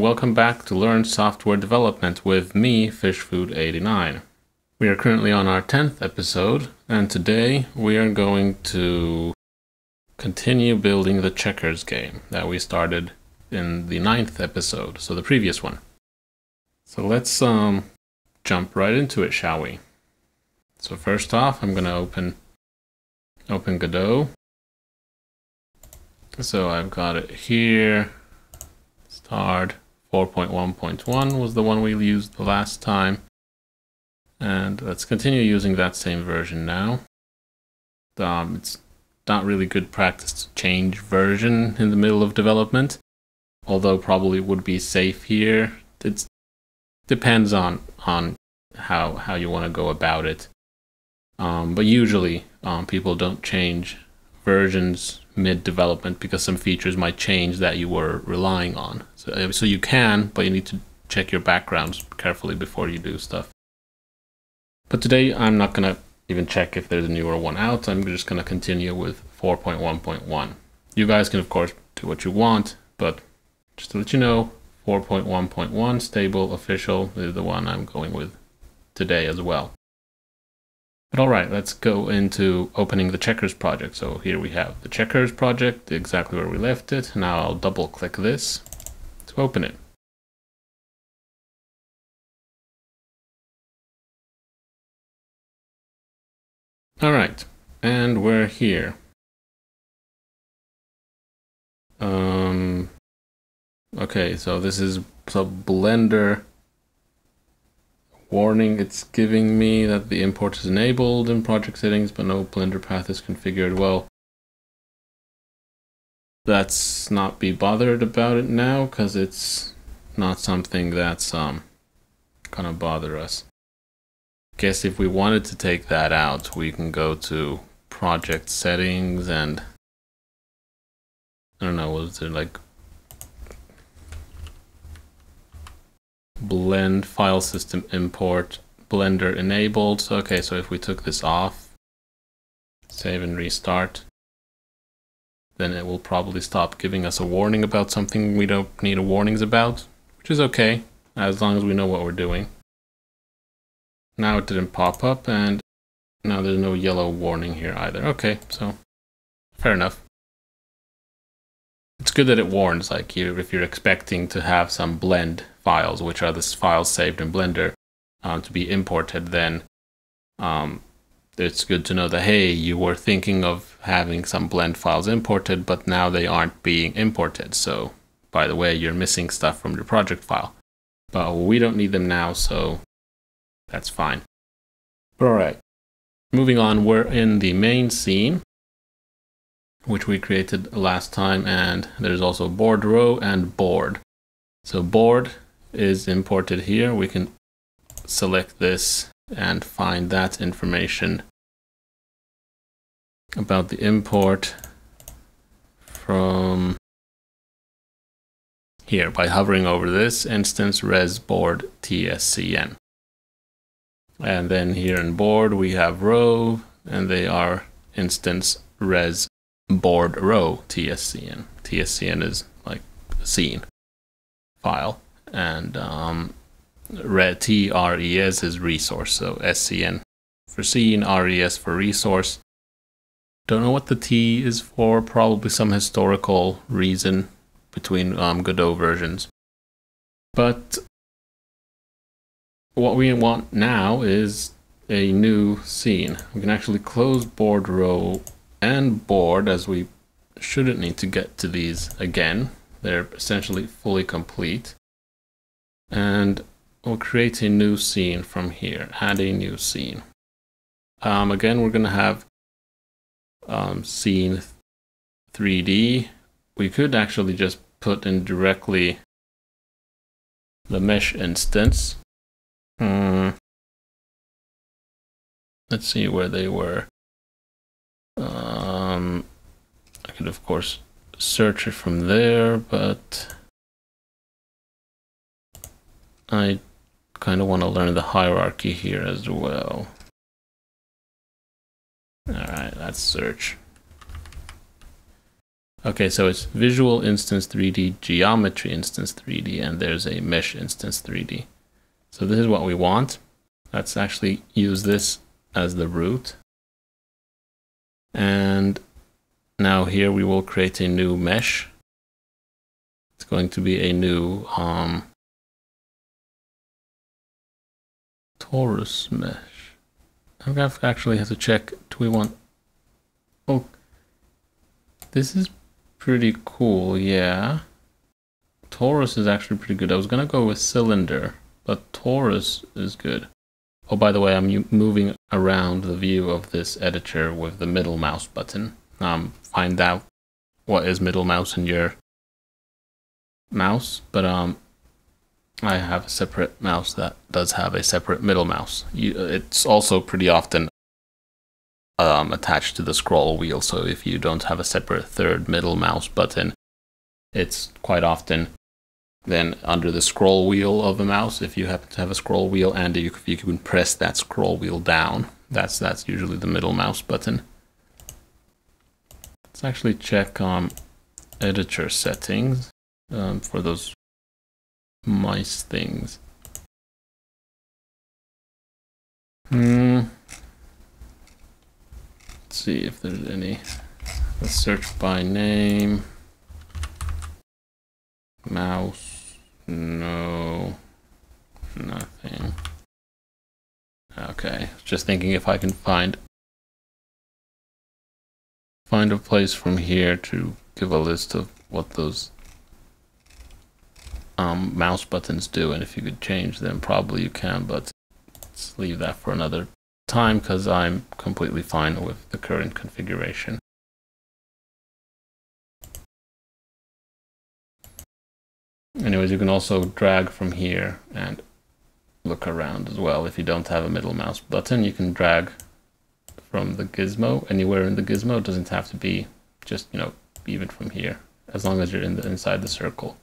welcome back to Learn Software Development with me, FishFood89. We are currently on our 10th episode, and today we are going to continue building the checkers game that we started in the 9th episode, so the previous one. So let's jump right into it, shall we? So first off, I'm going to open Godot. So I've got it here. Start 4.1.1 was the one we used the last time. And let's continue using that same version now. It's not really good practice to change version in the middle of development, although probably would be safe here. It depends on how you want to go about it. But usually people don't change versions mid-development because some features might change that you were relying on. So you can, but you need to check your backgrounds carefully before you do stuff. But today I'm not going to even check if there's a newer one out. I'm just going to continue with 4.1.1. You guys can of course do what you want, but just to let you know, 4.1.1 stable official is the one I'm going with today as well. But alright, let's go into opening the checkers project. So here we have the checkers project, exactly where we left it. Now I'll double click this to open it. Alright, and we're here. Okay, so this is Blender warning. It's giving me that the import is enabled in project settings, but no Blender path is configured. Well, let's not be bothered about it now, because it's not something that's gonna bother us. Guess if we wanted to take that out, we can go to project settings and I don't know, was there like blend file system import Blender enabled? So, okay, so if we took this off, save and restart, then it will probably stop giving us a warning about something we don't need warnings about, which is okay as long as we know what we're doing. Now it didn't pop up, and now there's no yellow warning here either. Okay, so fair enough. It's good that it warns, like if you're expecting to have some blend files, which are the files saved in Blender, to be imported, then it's good to know that, hey, you were thinking of having some blend files imported, but now they aren't being imported. So, by the way, you're missing stuff from your project file. But we don't need them now, so that's fine. But alright, moving on, we're in the main scene, which we created last time, and there's also board row and board. So board is imported here. We can select this and find that information about the import from here by hovering over this instance res board tscn. And then here in board we have row, and they are instance res board row tscn. Tscn is like a scene file, and TRES is resource, so SCN for scene, RES for resource. Don't know what the T is for, probably some historical reason between Godot versions. But what we want now is a new scene. We can actually close board row and board, as we shouldn't need to get to these again. They're essentially fully complete. And we'll create a new scene from here. Add a new scene. Again, we're going to have scene 3D. We could actually just put in directly the mesh instance. Let's see where they were. I could of course search it from there, but I kind of want to learn the hierarchy here as well. Alright, let's search. Okay, so it's visual instance 3D, geometry instance 3D, and there's a mesh instance 3D. So this is what we want. Let's actually use this as the root. And now here we will create a new mesh. It's going to be a new torus mesh. I'm gonna actually have to check. Do we want? Oh, this is pretty cool. Yeah, torus is actually pretty good. I was gonna go with cylinder, but torus is good. Oh, by the way, I'm moving around the view of this editor with the middle mouse button. Find out what is middle mouse in your mouse, but I have a separate mouse that does have a separate middle mouse. It's also pretty often attached to the scroll wheel, so if you don't have a separate third middle mouse button, it's quite often then under the scroll wheel of a mouse. If you happen to have a scroll wheel and if you can press that scroll wheel down, that's usually the middle mouse button. Let's actually check editor settings for those mice things. Let's see if there's any. Let's search by name. Mouse. No. Nothing. Okay. Just thinking if I can find a place from here to give a list of what those mouse buttons do, and if you could change them. Probably you can, but let's leave that for another time because I'm completely fine with the current configuration. Anyways, you can also drag from here and look around as well. If you don't have a middle mouse button, you can drag from the gizmo anywhere in the gizmo. It doesn't have to be just, even from here, as long as you're inside the circle.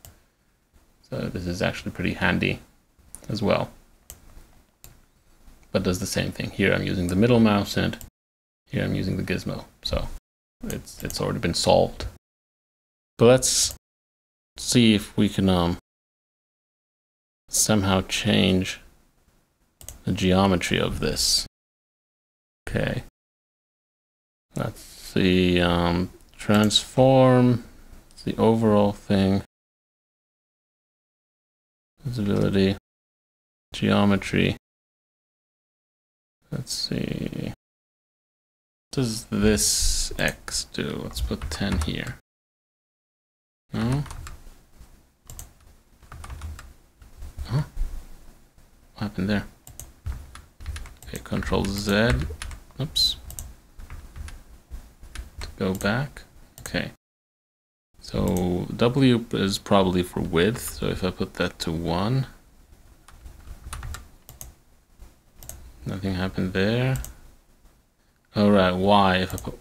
So this is actually pretty handy as well. But does the same thing. Here I'm using the middle mouse and here I'm using the gizmo. So it's already been solved. But let's see if we can somehow change the geometry of this. Okay. Let's see, transform, it's the overall thing. Visibility, geometry. Let's see. What does this X do? Let's put 10 here. No? Huh? What happened there? Okay, Control Z. Oops. To go back. Okay. So W is probably for width. So if I put that to 1, nothing happened there. All right, Y. If I put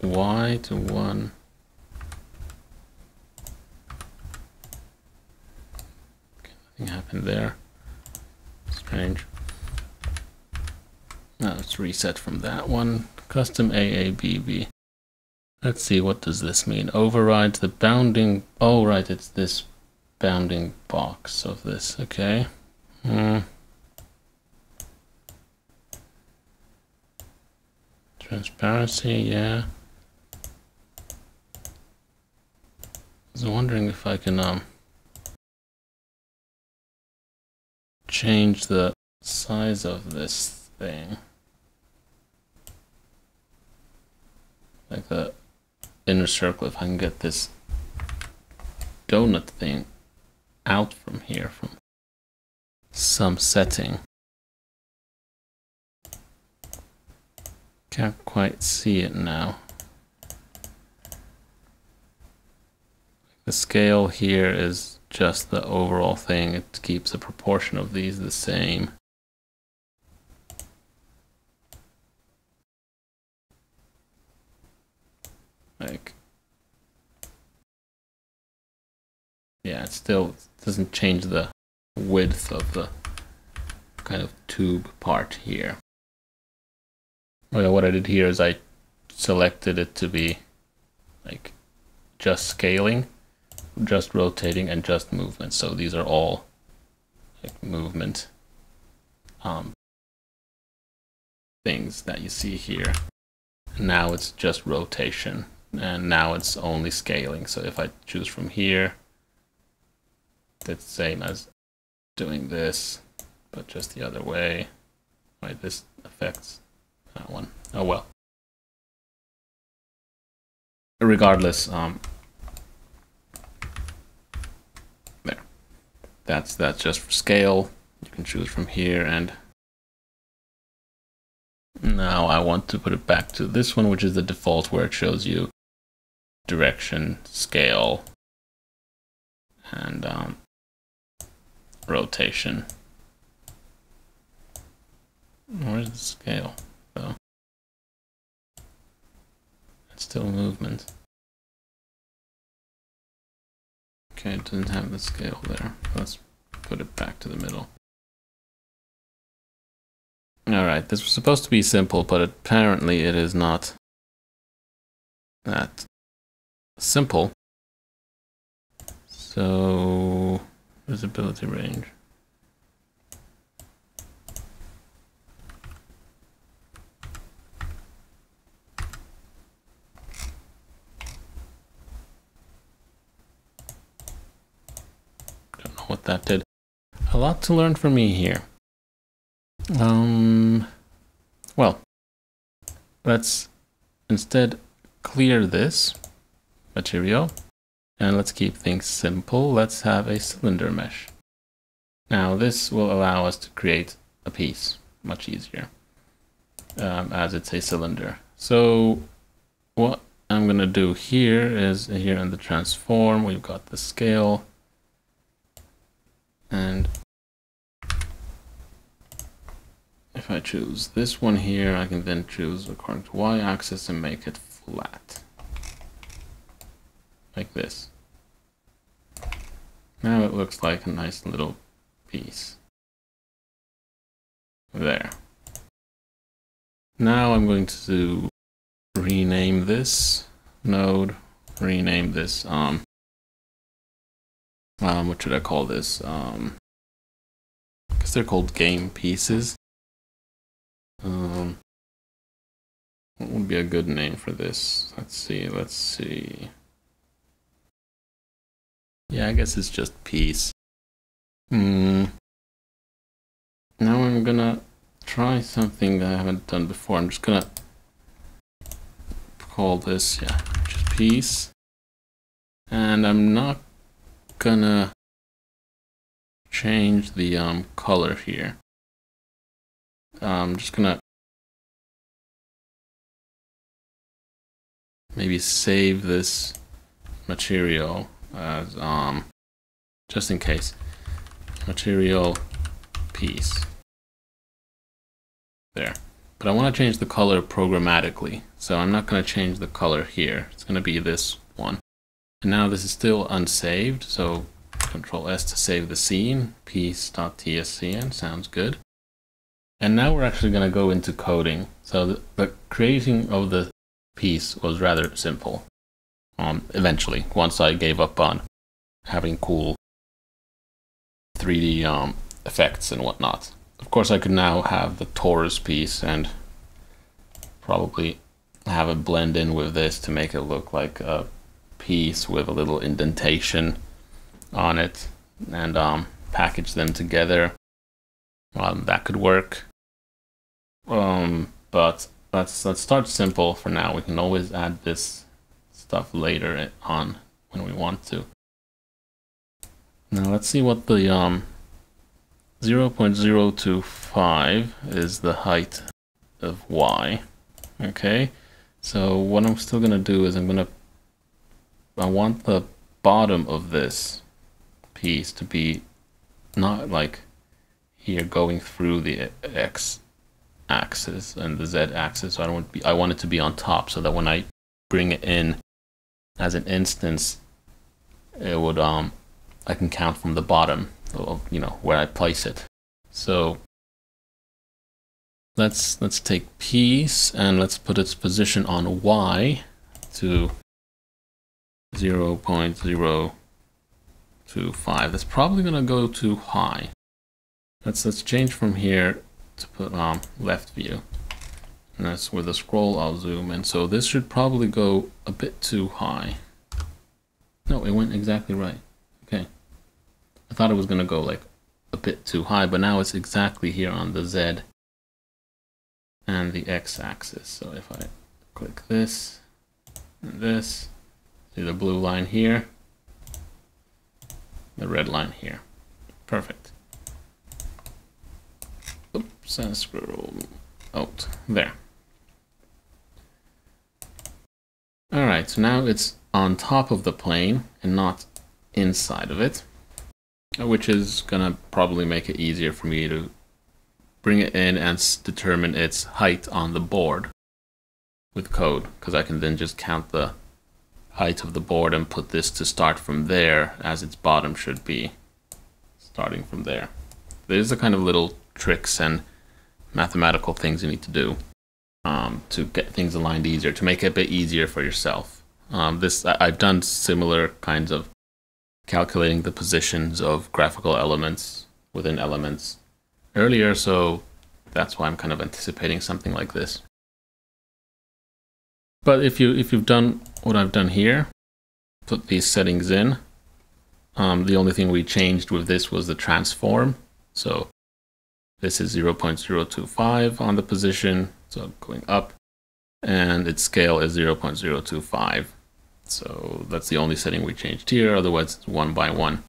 Y to 1. Okay, nothing happened there. Strange. Now let's reset from that one. Custom AABB. Let's see, what does this mean? Override the bounding. Oh, right, it's this bounding box of this. Okay. Transparency, yeah. I was wondering if I can change the size of this thing. Like the inner circle, if I can get this donut thing out from here, from some setting. Can't quite see it now. The scale here is just the overall thing. It keeps the proportion of these the same. Yeah, it still doesn't change the width of the kind of tube part here. Oh yeah, what I did here is I selected it to be like just scaling, just rotating, and just movement. So these are all like movement things that you see here. Now it's just rotation, and now it's only scaling. So if I choose from here, it's the same as doing this, but just the other way. Right, this affects that one. Oh well. Regardless, there. That's just for scale. You can choose from here, and now I want to put it back to this one, which is the default, where it shows you direction, scale, and rotation. Where's the scale? So it's still movement. Okay, it doesn't have the scale there. Let's put it back to the middle. Alright, this was supposed to be simple, but apparently it is not that simple. So, visibility range. Don't know what that did. A lot to learn from me here. Well, let's instead clear this material, and let's keep things simple. Let's have a cylinder mesh. Now this will allow us to create a piece much easier, as it's a cylinder. So what I'm gonna do here is, here in the transform, we've got the scale, and if I choose this one here, I can then choose according to y-axis and make it flat. Like this. Now it looks like a nice little piece. There. Now I'm going to rename this node, rename this, what should I call this? I guess they're called game pieces. What would be a good name for this? Let's see. Yeah, I guess it's just piece. Now I'm gonna try something that I haven't done before. I'm just gonna call this, yeah, just piece. And I'm not gonna change the color here. I'm just gonna maybe save this material as just in case, material piece there. But I want to change the color programmatically, so I'm not going to change the color here. It's going to be this one. And now this is still unsaved, so Control S to save the scene. Piece.tscn sounds good. And now we're actually going to go into coding. So the creating of the piece was rather simple. Eventually, once I gave up on having cool 3D effects and whatnot. Of course, I could now have the torus piece and probably have it blend in with this to make it look like a piece with a little indentation on it, and package them together. That could work. But let's start simple for now. We can always add this stuff later on when we want to. Now let's see what the 0.025 is the height of y. Okay, so what I'm still gonna do is I want the bottom of this piece to be not like here going through the x axis and the z axis. So I want it to be on top, so that when I bring it in as an instance, it would I can count from the bottom of, you know, where I place it. So let's take piece and let's put its position on y to 0.025. That's probably going to go too high. Let's change from here to put left view. And that's where the scroll I'll zoom in. So this should probably go a bit too high. No, it went exactly right. Okay. I thought it was going to go like a bit too high, but now it's exactly here on the Z and the X axis. So if I click this and this, see the blue line here, the red line here. Perfect. Oops, and scroll out there. All right, so now it's on top of the plane and not inside of it, which is gonna probably make it easier for me to bring it in and determine its height on the board with code, because I can then just count the height of the board and put this to start from there, as its bottom should be starting from there. There's the kind of little tricks and mathematical things you need to do to get things aligned easier, to make it a bit easier for yourself. I've done similar kinds of calculating the positions of graphical elements within elements earlier, so that's why I'm kind of anticipating something like this. But if you've done what I've done here, put these settings in, the only thing we changed with this was the transform. So this is 0.025 on the position, so going up, and its scale is 0.025. So that's the only setting we changed here, otherwise it's 1 by 1.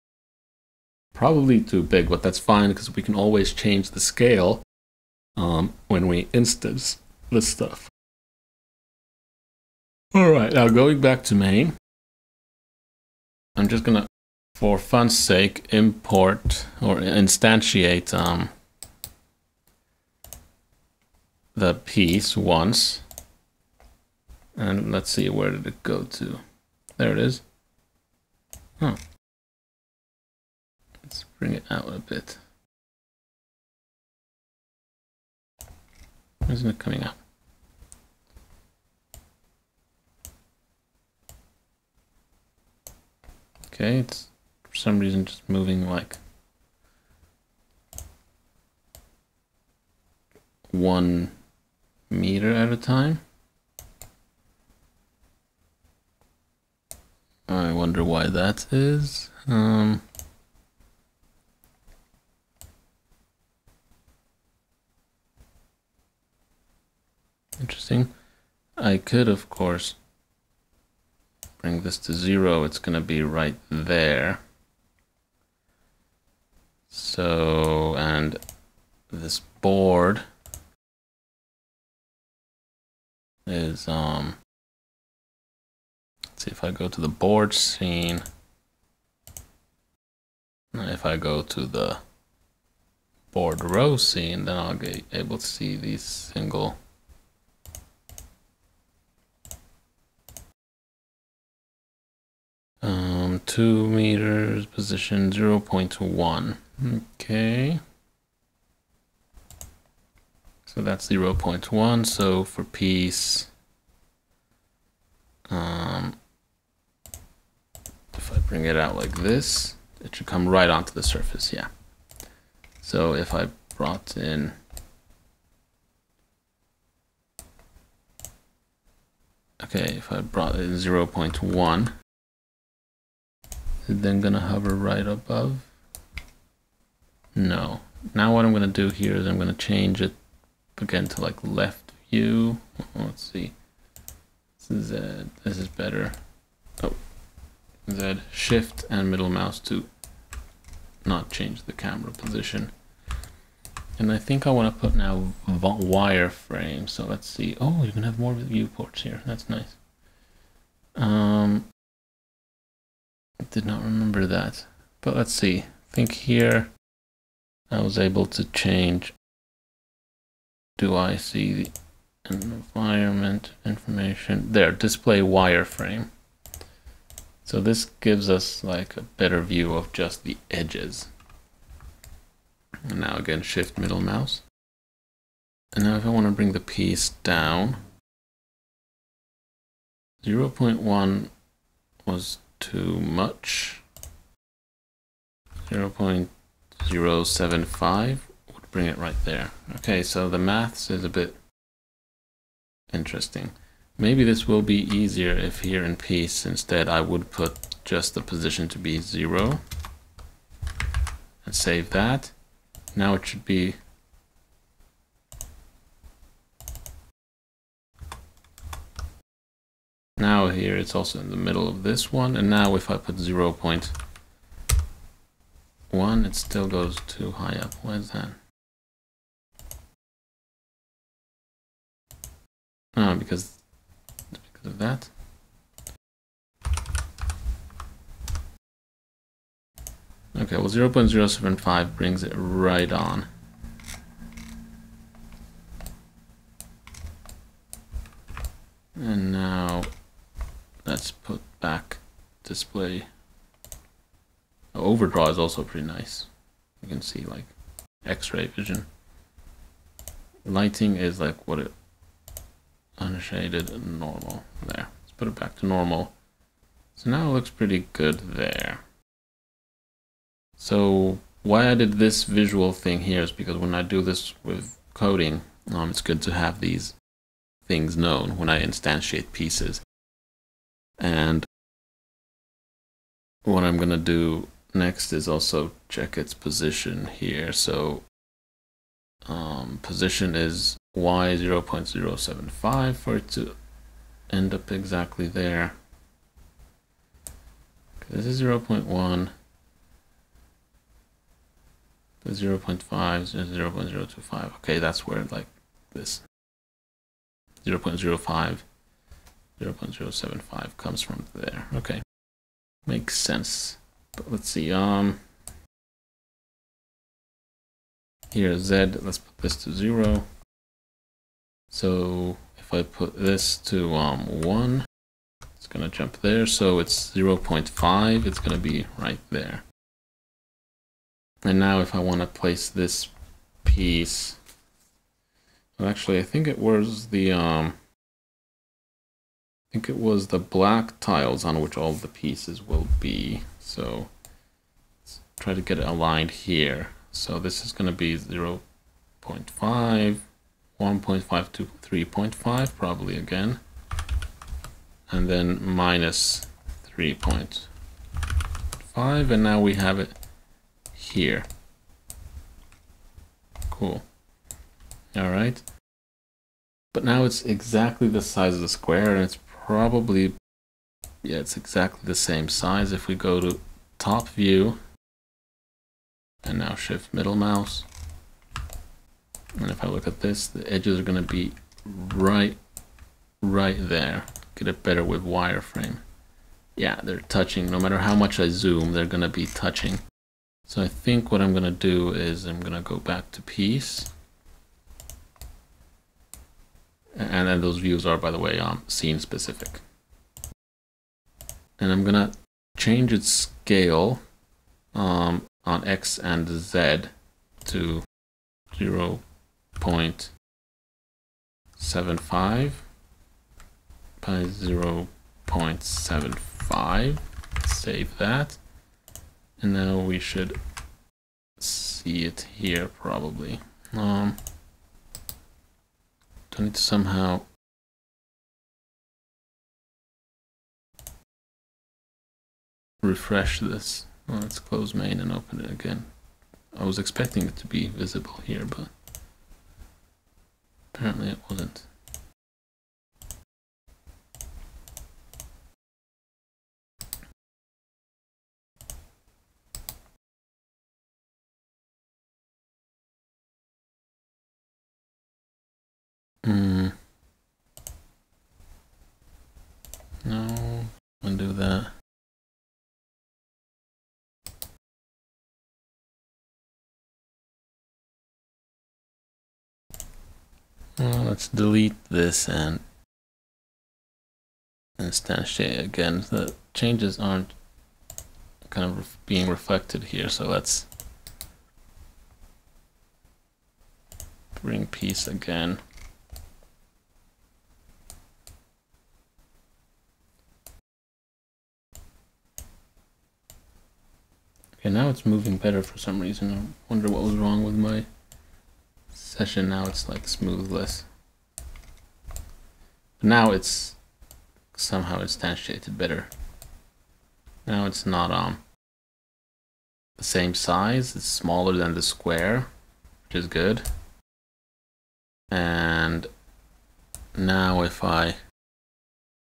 Probably too big, but that's fine because we can always change the scale when we instance this stuff. All right, now going back to main, I'm just gonna, for fun's sake, import or instantiate the piece once. And let's see, where did it go to? There it is. Huh. Let's bring it out a bit. Why isn't it coming out? Okay, it's for some reason just moving like 1 meter at a time. I wonder why that is. Interesting. I could, of course, bring this to 0. It's going to be right there. So, and this board is, let's see, if I go to the board scene, if I go to the board row scene, then I'll get able to see these single um, 2 meters, position 0.1. Okay. So that's 0.1. So for piece, if I bring it out like this, it should come right onto the surface. Yeah. So if I brought in, okay, if I brought in 0.1, is it then gonna hover right above? No. Now what I'm gonna do here is I'm gonna change it again to like left view. Let's see. Z. This is better. Oh, Z, shift and middle mouse to not change the camera position. And I think I want to put now wireframe. So let's see. Oh, you can have more viewports here. That's nice. I did not remember that. But let's see. I think here I was able to change. Do I see the environment information? There, display wireframe. So this gives us like a better view of just the edges. And now again, shift middle mouse. And now if I want to bring the piece down, 0.1 was too much. 0.075 would bring it right there. Okay, so the maths is a bit interesting. Maybe this will be easier if here in piece instead I would put just the position to be 0 and save that. Now it should be now here it's also in the middle of this one, and now if I put 0.1 it still goes too high up. Why is that? Oh, because of that. Okay, well 0.075 brings it right on. And now let's put back display. Overdraw is also pretty nice. You can see like X-ray vision. Lighting is like what it unshaded and normal there. Let's put it back to normal. So now it looks pretty good there. So why I did this visual thing here is because when I do this with coding, it's good to have these things known when I instantiate pieces. And what I'm gonna do next is also check its position here. So position is y 0.075 for it to end up exactly there. Okay, this is 0.1. The 0.5 is 0.025. Okay, that's where like this 0.05, 0.075 comes from there. Okay, makes sense. But let's see. Here Z. Let's put this to 0. So if I put this to 1, it's gonna jump there. So it's 0.5. It's gonna be right there. And now if I want to place this piece, well, actually I think it was the black tiles on which all the pieces will be. So let's try to get it aligned here. So this is going to be 0.5, 1.5 to 3.5 probably again, and then minus 3.5, and now we have it here. Cool. All right. But now it's exactly the size of the square, and it's probably, yeah, it's exactly the same size. If we go to top view and now shift middle mouse, and if I look at this, the edges are going to be right there. Get it better with wireframe. Yeah, they're touching. No matter how much I zoom, they're going to be touching. So I think what I'm going to do is I'm going to go back to piece. And then those views are, by the way, scene specific. And I'm going to change its scale on X and Z to 0.75 by 0.75. Save that. And now we should see it here probably. Do I need to somehow refresh this? Well, let's close main and open it again. I was expecting it to be visible here, but apparently it wasn't. No, undo that. Let's delete this and instantiate again. The changes aren't kind of being reflected here, so let's bring piece again. Okay, now it's moving better for some reason. I wonder what was wrong with my session. Now it's like smoothless. But now it's somehow instantiated better. Now it's not the same size. It's smaller than the square, which is good. And now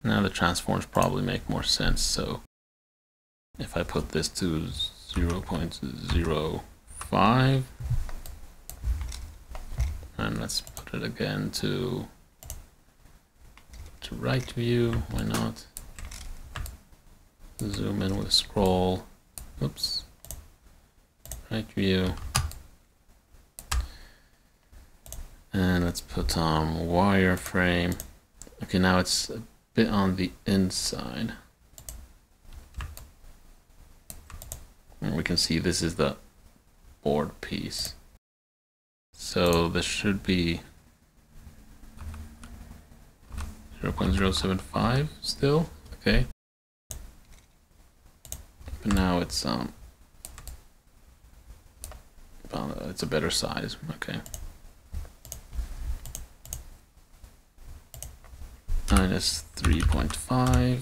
now the transforms probably make more sense. So if I put this to 0.05 and let's put it again to right view, why not? Zoom in with scroll. Oops. Right view. And let's put wireframe. Okay, now it's a bit on the inside. And we can see this is the board piece. So this should be 0.075 still, okay. But now it's a better size, okay. Minus 3.5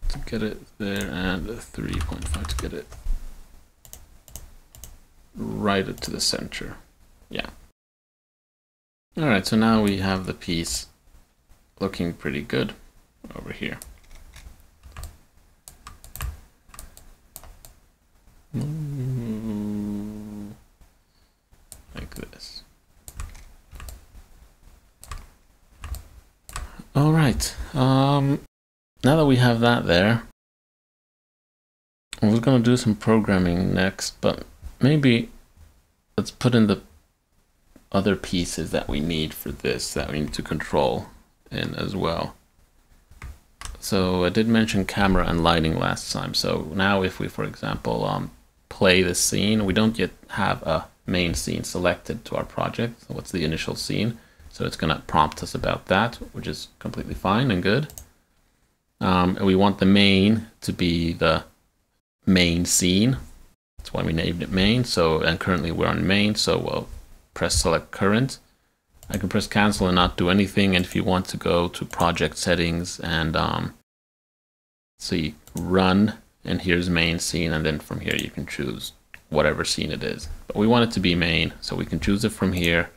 to get it there, and 3.5 to get it right up to the center. Yeah. All right, so now we have the piece looking pretty good over here. Like this. All right. Now that we have that there, we're going to do some programming next, but maybe let's put in the other pieces that we need for this, that we need to control in as well. So I did mention camera and lighting last time. So now if we, for example, play the scene, we don't yet have a main scene selected to our project. So what's the initial scene? So it's going to prompt us about that, which is completely fine and good. And we want the main to be the main scene. That's why we named it main. So, and currently we're on main, so we'll press select current. I can press cancel and not do anything. And if you want to go to project settings and see run, and here's main scene, and then from here you can choose whatever scene it is. But we want it to be main, so we can choose it from here.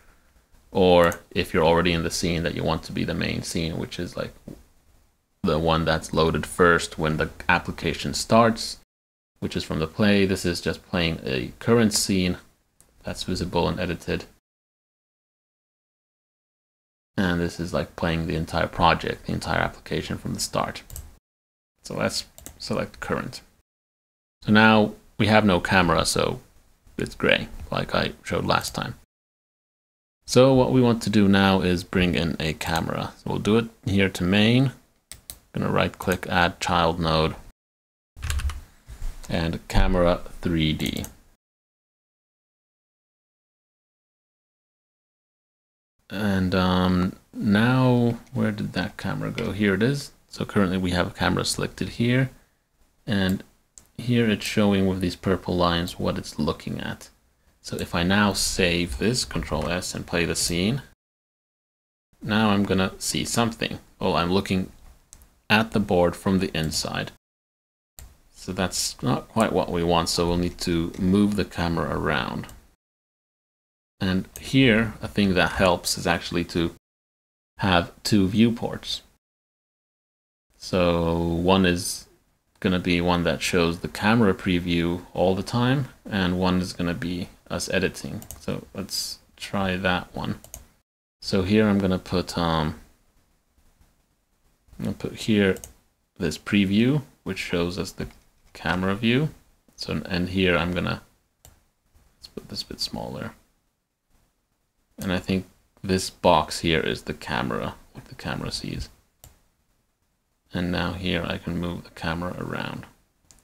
Or if you're already in the scene that you want to be the main scene, which is like the one that's loaded first when the application starts, which is from the play. This is just playing a current scene that's visible and edited. And this is like playing the entire project, the entire application from the start. So let's select current. So now we have no camera, so it's gray, like I showed last time. So what we want to do now is bring in a camera. So we'll do it here to main. I'm going to right click, add child node, and camera 3D. And now where did that camera go? Here it is. So currently we have a camera selected here, and here it's showing with these purple lines what it's looking at. So if I now save this, Control S, and play the scene, now I'm gonna see something. Well, I'm looking at the board from the inside. So that's not quite what we want, so we'll need to move the camera around. And here, a thing that helps is actually to have two viewports. So one is going to be one that shows the camera preview all the time, and one is going to be us editing. So let's try that one. So here I'm going to put here this preview, which shows us the camera view. So, and here I'm gonna, let's put this a bit smaller. And I think this box here is the camera, what the camera sees. And now here I can move the camera around.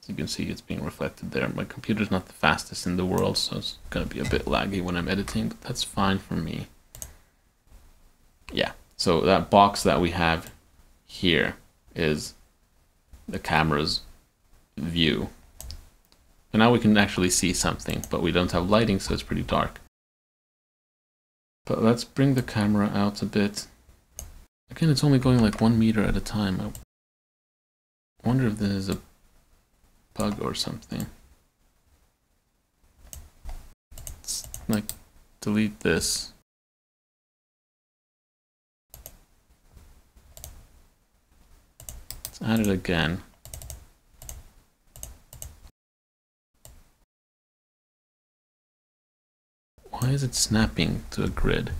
As you can see, it's being reflected there. My computer's not the fastest in the world, so it's gonna be a bit laggy when I'm editing, but that's fine for me. Yeah, so that box that we have here is the camera's view. And now we can actually see something, but we don't have lighting, so it's pretty dark. But let's bring the camera out a bit. Again, it's only going like 1 meter at a time. I wonder if this is a bug or something. Let's like delete this. Let's add it again. Why is it snapping to a grid?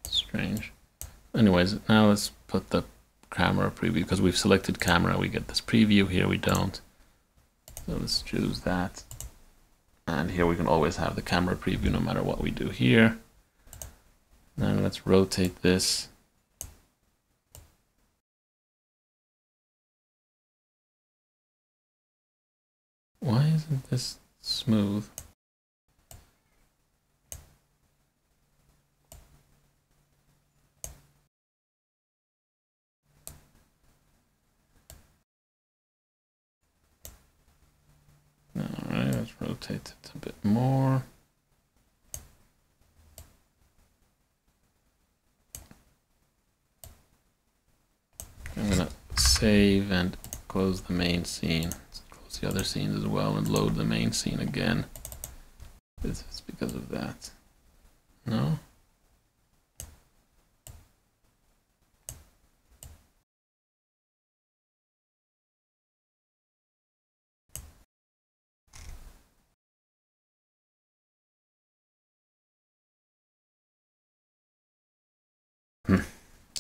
Strange. Anyways, now let's put the camera preview, because we've selected camera, we get this preview. Here we don't. So let's choose that. And here we can always have the camera preview no matter what we do here. Now let's rotate this. Why isn't this smooth? Alright, let's rotate it a bit more. I'm gonna save and close the main scene. Let's close the other scenes as well and load the main scene again. This is because of that. No?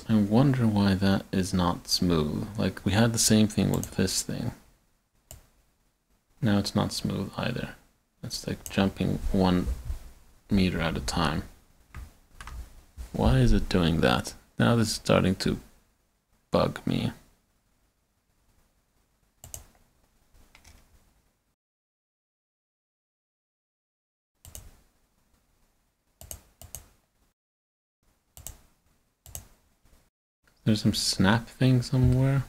I wonder why that is not smooth. Like, we had the same thing with this thing. Now it's not smooth either. It's like jumping 1 meter at a time. Why is it doing that? Now this is starting to bug me. There's some snap thing somewhere.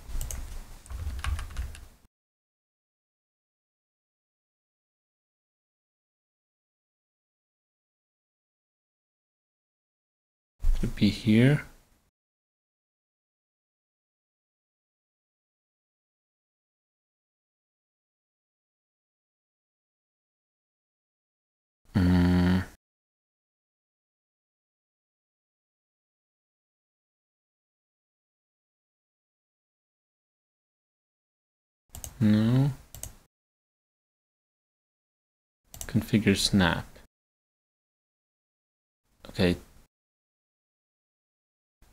Could it be here? No. Configure snap. Okay.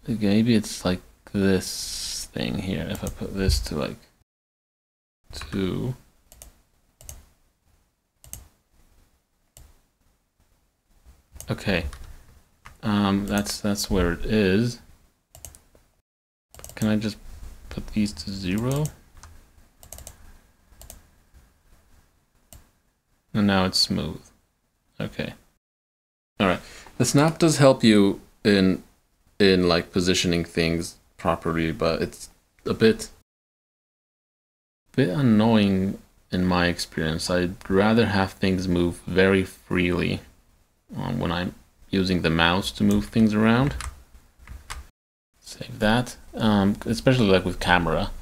Maybe it's like this thing here. If I put this to like 2. Okay. That's where it is. Can I just put these to 0? And now it's smooth. Okay. All right. The snap does help you in like positioning things properly, but it's a bit annoying in my experience. I'd rather have things move very freely when I'm using the mouse to move things around. Save that. Especially like with camera,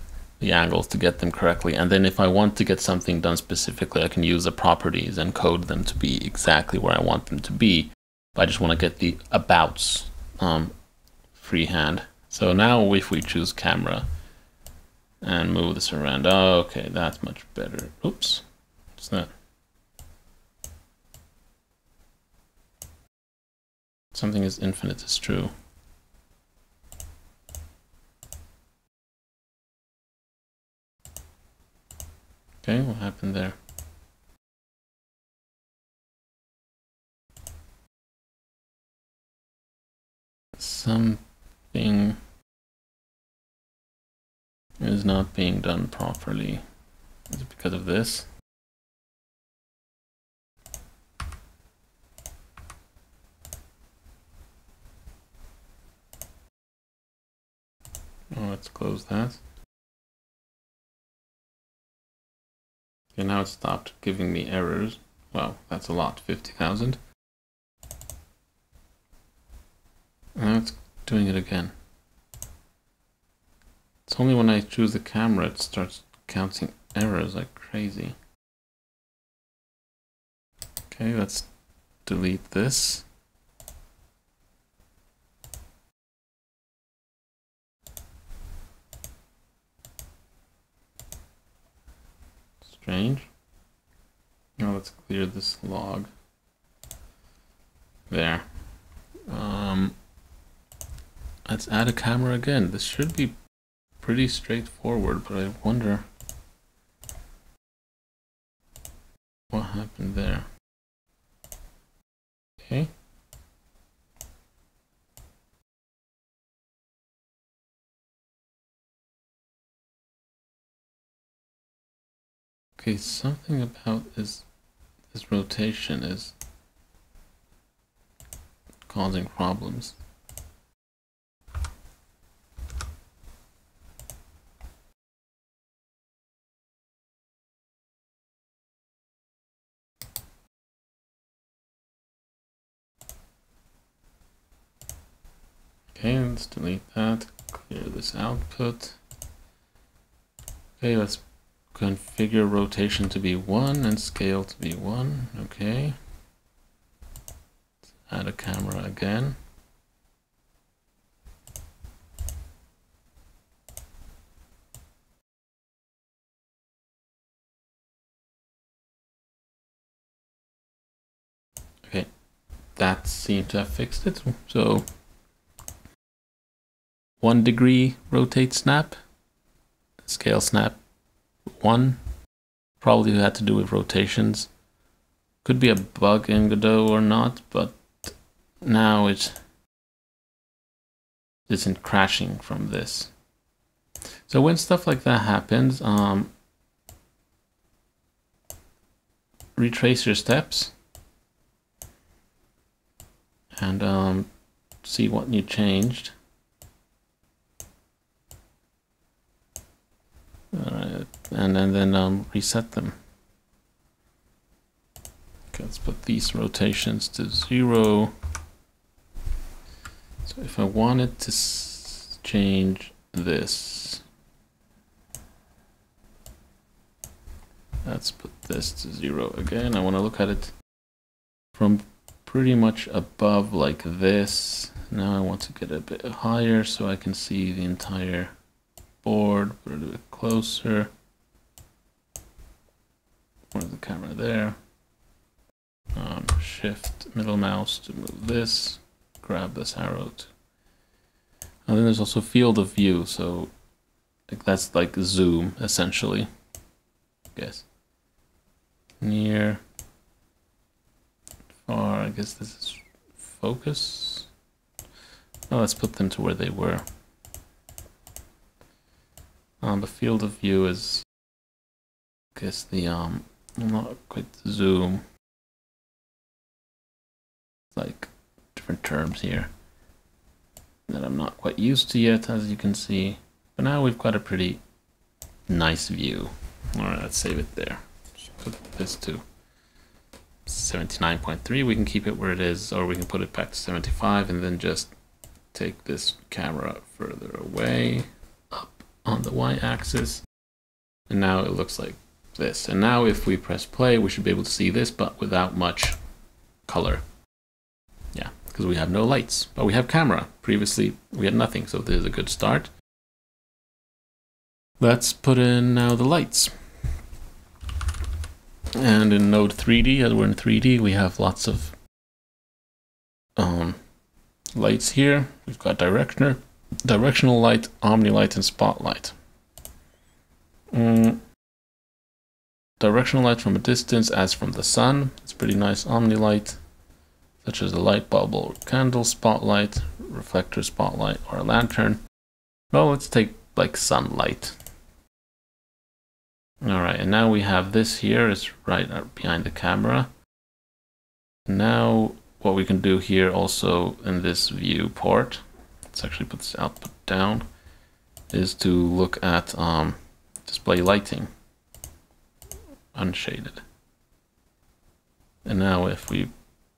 the angles to get them correctly. And then if I want to get something done specifically, I can use the properties and code them to be exactly where I want them to be. But I just want to get the abouts freehand. So now if we choose camera and move this around, oh, okay, that's much better. Oops, what's that? Something is infinite is true. Okay, what happened there? Something is not being done properly. Is it because of this? Oh, let's close that. Okay, now it stopped giving me errors. Wow, that's a lot, 50,000. Now it's doing it again. It's only when I choose the camera it starts counting errors like crazy. Okay, let's delete this. Strange. Now let's clear this log. There. Let's add a camera again. This should be pretty straightforward, but I wonder what happened there. Okay. Okay, something about this rotation is causing problems. Okay, let's delete that, clear this output. Okay, let's configure rotation to be 1 and scale to be 1. Okay. Let's add a camera again. Okay, that seemed to have fixed it. So 1 degree rotate snap, scale snap 1. Probably had to do with rotations. Could be a bug in Godot or not, but now it isn't crashing from this. So when stuff like that happens, retrace your steps and see what you changed. Alright, and then reset them. Okay, let's put these rotations to 0. So if I wanted to change this, let's put this to 0 again. I want to look at it from pretty much above like this. Now I want to get a bit higher so I can see the entire board, put it a bit closer. Where's the camera there? Shift middle mouse to move this, grab this arrow. And then there's also field of view, so that's like zoom essentially. I guess. Near, far, I guess this is focus. Oh, let's put them to where they were. The field of view is, I guess the not quite zoom. Like different terms here that I'm not quite used to yet, as you can see. But now we've got a pretty nice view. All right, let's save it there. Just put this to 79.3. We can keep it where it is, or we can put it back to 75 and then just take this camera further away, up on the y-axis. And now it looks like this. And now if we press play, we should be able to see this, but without much color. Yeah, because we have no lights, but we have camera. Previously, we had nothing, so this is a good start. Let's put in now the lights. And in Node 3D, as we're in 3D, we have lots of lights here. We've got directional light, omni light, and spotlight. Directional light from a distance, as from the sun. It's pretty nice. Omni light, such as a light bulb or candle, spotlight, reflector spotlight, or a lantern. Well, let's take like sunlight. Alright, and now we have this here is right behind the camera. Now what we can do here also in this viewport, let's actually put this output down, is to look at display lighting, unshaded. And now if we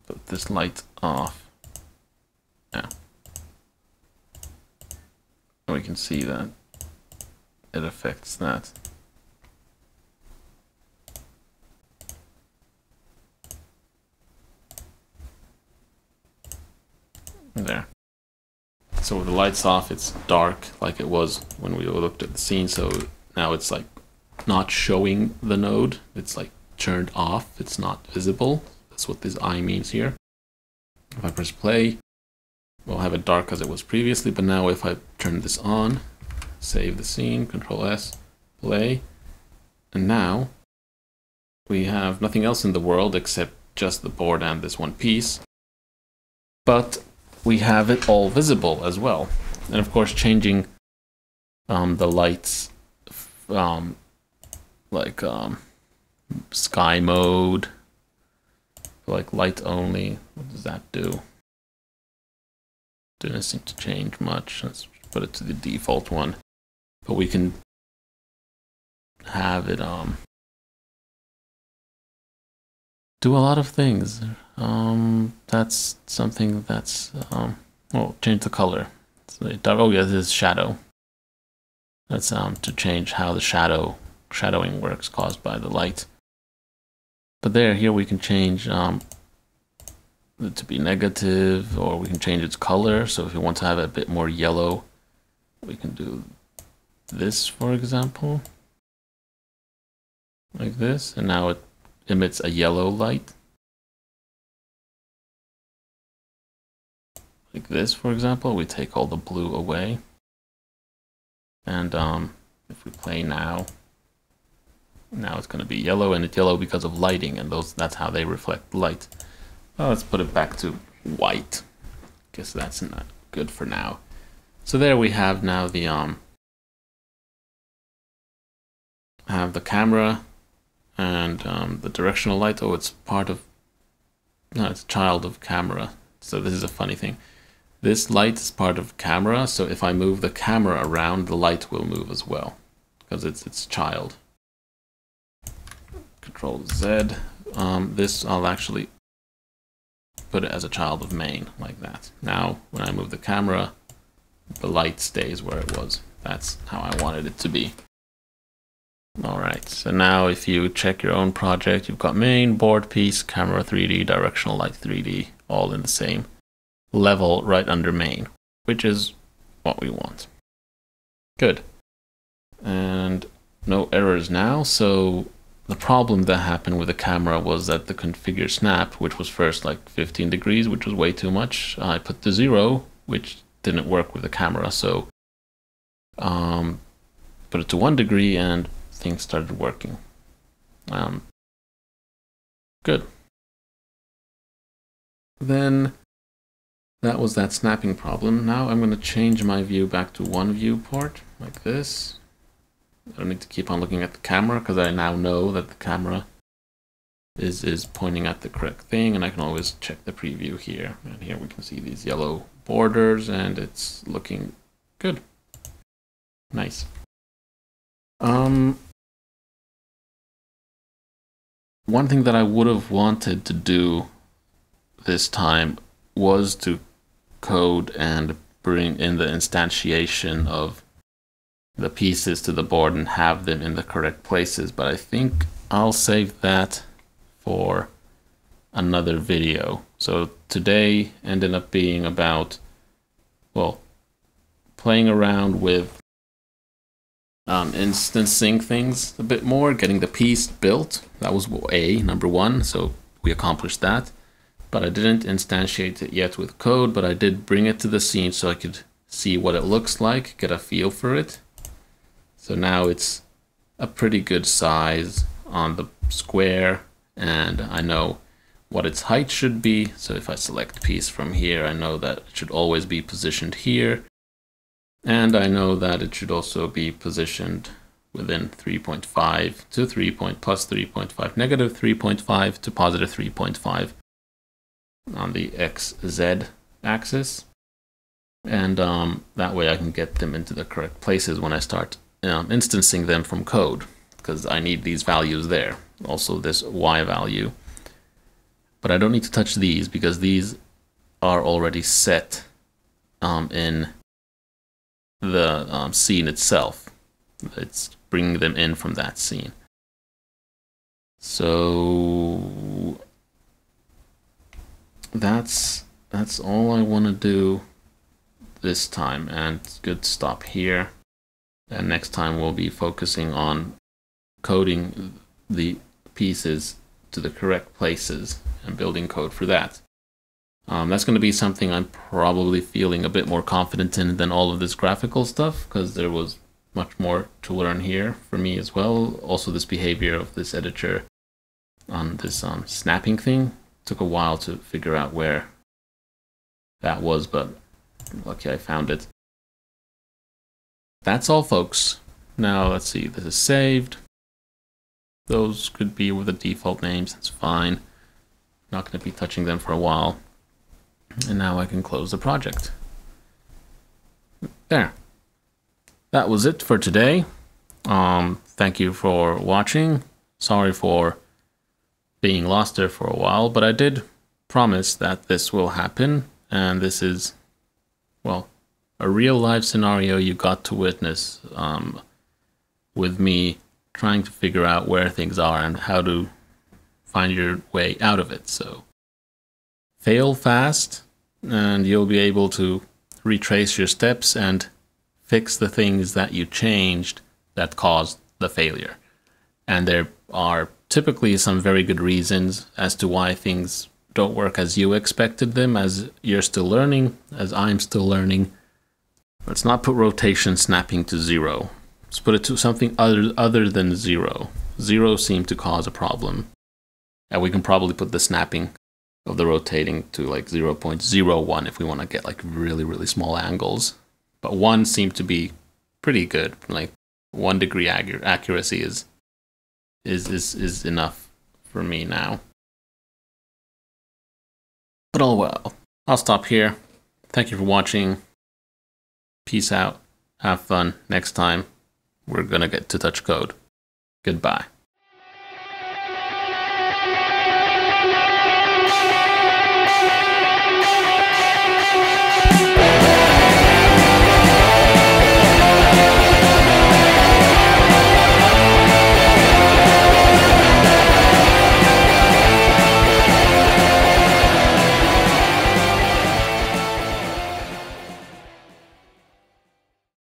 put this light off, yeah, we can see that it affects that. There. So with the lights off, it's dark like it was when we looked at the scene. So now it's like not showing the node. It's like turned off. It's not visible. That's what this I means here. If I press play, we'll have it dark as it was previously. But now if I turn this on, save the scene, Control S, play, and now we have nothing else in the world except just the board and this one piece. But we have it all visible as well. And of course, changing the lights, like sky mode, like light only. What does that do? Didn't seem to change much. Let's put it to the default one. But we can have it do a lot of things. That's something that's well, change the color. So oh yeah, this is shadow. That's to change how the shadowing works caused by the light. But here we can change it to be negative, or we can change its color. So if you want to have it a bit more yellow, we can do this, for example, like this, and now it emits a yellow light. Like this, for example, we take all the blue away. And if we play now it's going to be yellow, and it's yellow because of lighting, and that's how they reflect light. Well, let's put it back to white. Guess that's not good for now. So there we have now the have the camera and the directional light. Oh, it's part of, no, it's a child of camera. So this is a funny thing. This light is part of camera, so if I move the camera around, the light will move as well, because it's its child. Control Z. This I'll actually put it as a child of main, like that. Now, when I move the camera, the light stays where it was. That's how I wanted it to be. Alright, so now if you check your own project, you've got main, board piece, camera 3D, directional light 3D, all in the same level right under main, which is what we want. Good. And no errors now. So the problem that happened with the camera was that the configure snap, which was first like 15 degrees, which was way too much, I put to 0, which didn't work with the camera. So put it to 1 degree and things started working. Good. Then that was that snapping problem. Now I'm going to change my view back to one viewport, like this. I don't need to keep on looking at the camera, because I now know that the camera is pointing at the correct thing, and I can always check the preview here. And here we can see these yellow borders, and it's looking good. Nice. One thing that I would have wanted to do this time was to code and bring in the instantiation of the pieces to the board and have them in the correct places, but I think I'll save that for another video. So today ended up being about, well, playing around with instancing things a bit more, getting the piece built. That was number one, so we accomplished that. But I didn't instantiate it yet with code, but I did bring it to the scene so I could see what it looks like, get a feel for it. So now it's a pretty good size on the square, and I know what its height should be. So if I select piece from here, I know that it should always be positioned here. And I know that it should also be positioned within 3.5 to plus 3.5, negative 3.5 to positive 3.5 on the XZ axis. And that way I can get them into the correct places when I start instancing them from code, because I need these values there. Also this y value. But I don't need to touch these because these are already set in the scene itself. It's bringing them in from that scene. So that's all I want to do this time, and it's good to stop here. And next time we'll be focusing on coding the pieces to the correct places and building code for that. That's going to be something I'm probably feeling a bit more confident in than all of this graphical stuff, because there was much more to learn here for me as well. Also, this behavior of this editor on this snapping thing took a while to figure out where that was, but lucky I found it. That's all, folks. Now let's see, this is saved. Those could be with the default names, that's fine. Not going to be touching them for a while. And now I can close the project. There. That was it for today. Thank you for watching. Sorry for being lost there for a while, but I did promise that this will happen, and this is, well, a real life scenario you got to witness with me trying to figure out where things are and how to find your way out of it. So fail fast and you'll be able to retrace your steps and fix the things that you changed that caused the failure. And there are typically some very good reasons as to why things don't work as you expected them, as you're still learning, as I'm still learning. Let's not put rotation snapping to 0. Let's put it to something other than 0. 0 seemed to cause a problem. And we can probably put the snapping of the rotating to like 0.01 if we want to get like really, really small angles. But 1 seemed to be pretty good. Like 1 degree accuracy is enough for me now. But oh well. I'll stop here. Thank you for watching. Peace out. Have fun. Next time, we're gonna get to touch code. Goodbye.